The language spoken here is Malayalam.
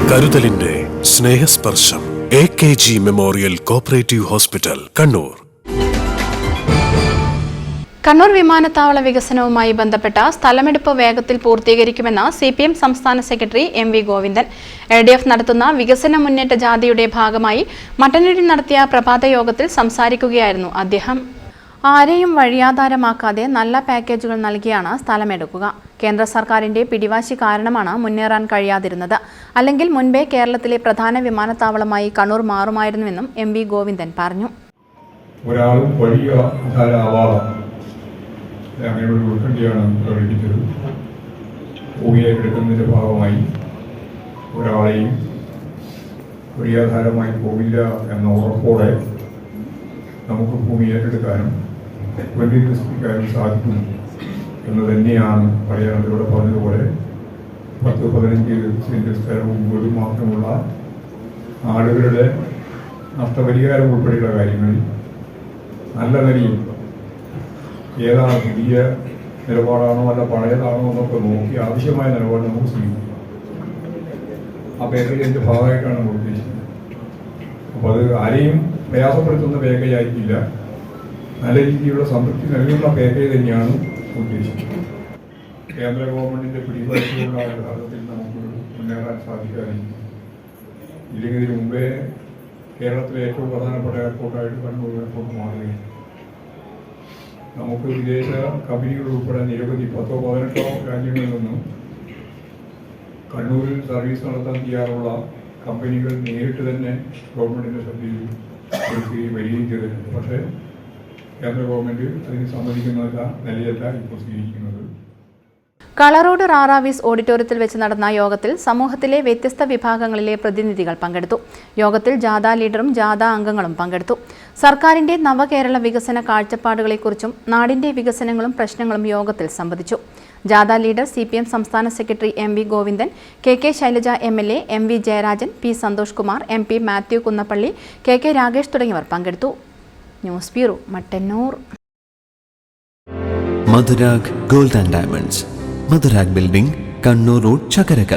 കരുതലിന്റെ സ്നേഹസ്പർശം AKG memorial cooperative hospital, Kannur. Kannur വിമാനത്താവള വികസനവുമായി ബന്ധപ്പെട്ട സ്ഥലമെടുപ്പ് വേഗത്തിൽ പൂർത്തീകരിക്കുമെന്ന് CPM സംസ്ഥാന സെക്രട്ടറി MV ഗോവിന്ദൻ. LDF നടത്തുന്ന വികസന മുന്നേറ്റ ജാഥയുടെ ഭാഗമായി മട്ടന്നൂരിൽ നടത്തിയ പ്രഭാത യോഗത്തിൽ സംസാരിക്കുകയായിരുന്നു അദ്ദേഹം. ആരെയും വഴിയാധാരമാക്കാതെ നല്ല പാക്കേജുകൾ നൽകിയാണ് സ്ഥലമെടുക്കുക. കേന്ദ്ര സർക്കാരിന്റെ പിടിവാശി കാരണമാണ് മുന്നേറാൻ കഴിയാതിരുന്നത്. അല്ലെങ്കിൽ മുൻപേ കേരളത്തിലെ പ്രധാന വിമാനത്താവളമായി കണ്ണൂർ മാറുമായിരുന്നുവെന്നും MV ഗോവിന്ദൻ പറഞ്ഞു. അങ്ങനെയുള്ള ഉത്കണ്ഠയാണ് പ്രകടിപ്പിച്ചത്. ഭൂമിയെ എടുക്കുന്നതിൻ്റെ ഭാഗമായി ഒരാളെയും വഴിയാധാരമായി പോകില്ല എന്ന ഉറപ്പോടെ നമുക്ക് ഭൂമി ഏറ്റെടുക്കാനും പുനരുദ്ധരിക്കാനും സാധിക്കും എന്ന് തന്നെയാണ് പറയാനുള്ളത്. ഇവിടെ പറഞ്ഞതുപോലെ 10-15 സെന്റ് സ്ഥലവും വീടും മാത്രമുള്ള ആളുകളുടെ നഷ്ടപരിഹാരം ഉൾപ്പെടെയുള്ള കാര്യങ്ങളിൽ നല്ല നിലയിൽ ഏതാണ് പുതിയ നിലപാടാണോ അല്ല പഴയതാണോ എന്നൊക്കെ നോക്കി ആവശ്യമായ നിലപാട് നമുക്ക് സ്വീകരിക്കും. ആ പാക്കേജിന്റെ ഭാഗമായിട്ടാണ് നമ്മൾ ഉദ്ദേശിക്കുന്നത്. അപ്പോൾ അത് ആരെയും പ്രയാസപ്പെടുത്തുന്ന പാക്കേജ് ആയിരിക്കില്ല, നല്ല രീതിയിലുള്ള സംതൃപ്തി നൽകുന്ന പാക്കേജ് തന്നെയാണ് ഉദ്ദേശിക്കുന്നത്. കേന്ദ്ര ഗവൺമെന്റിന്റെ പിടിവാശിയുള്ള യഥാർത്ഥത്തിൽ നമുക്ക് മുന്നേറാൻ സാധിക്കാതിരിക്കും. ഇല്ലെങ്കിൽ ഇതിനു മുമ്പേ കേരളത്തിലെ ഏറ്റവും പ്രധാനപ്പെട്ട എയർപോർട്ടായിട്ട് കണ്ണൂർ എയർപോർട്ട് മാറുകയും നമുക്ക് വിദേശ കമ്പനികൾ ഉൾപ്പെടെ നിരവധി 10-18 രാജ്യങ്ങളിൽ നിന്നും കണ്ണൂരിൽ സർവീസ് നടത്താൻ തയ്യാറുള്ള കമ്പനികൾ നേരിട്ട് തന്നെ ഗവൺമെന്റിന്റെ ശ്രദ്ധയിൽ എടുക്കുകയും വരികയും ചെയ്തിട്ടുണ്ട്. പക്ഷേ കേന്ദ്ര ഗവൺമെന്റ് അതിന് സമ്മതിക്കുന്ന നിലയല്ല ഇപ്പോൾ സ്വീകരിക്കുന്നത്. കളറോഡ് റാറാവീസ് ഓഡിറ്റോറിയത്തിൽ വെച്ച് നടന്ന യോഗത്തിൽ സമൂഹത്തിലെ വ്യത്യസ്ത വിഭാഗങ്ങളിലെ പ്രതിനിധികൾ പങ്കെടുത്തു. യോഗത്തിൽ ജാഥ ലീഡറും ജാഥ അംഗങ്ങളും പങ്കെടുത്തു. സർക്കാരിന്റെ നവകേരള വികസന കാഴ്ചപ്പാടുകളെക്കുറിച്ചും നാടിന്റെ വികസനങ്ങളും പ്രശ്നങ്ങളും യോഗത്തിൽ സംവദിച്ചു. ജാഥ ലീഡർ CPM സംസ്ഥാന secretary MV Govindan, KK Shailaja MLA, MV Jayarajan, P Santhosh Kumar, MP Mathew Kunnappally, KK Ragesh തുടങ്ങിയവർ പങ്കെടുത്തു. News bureau, Mattannur. Madhurag gold and diamonds, Madhurag building, Kannur road, Chakkarakal.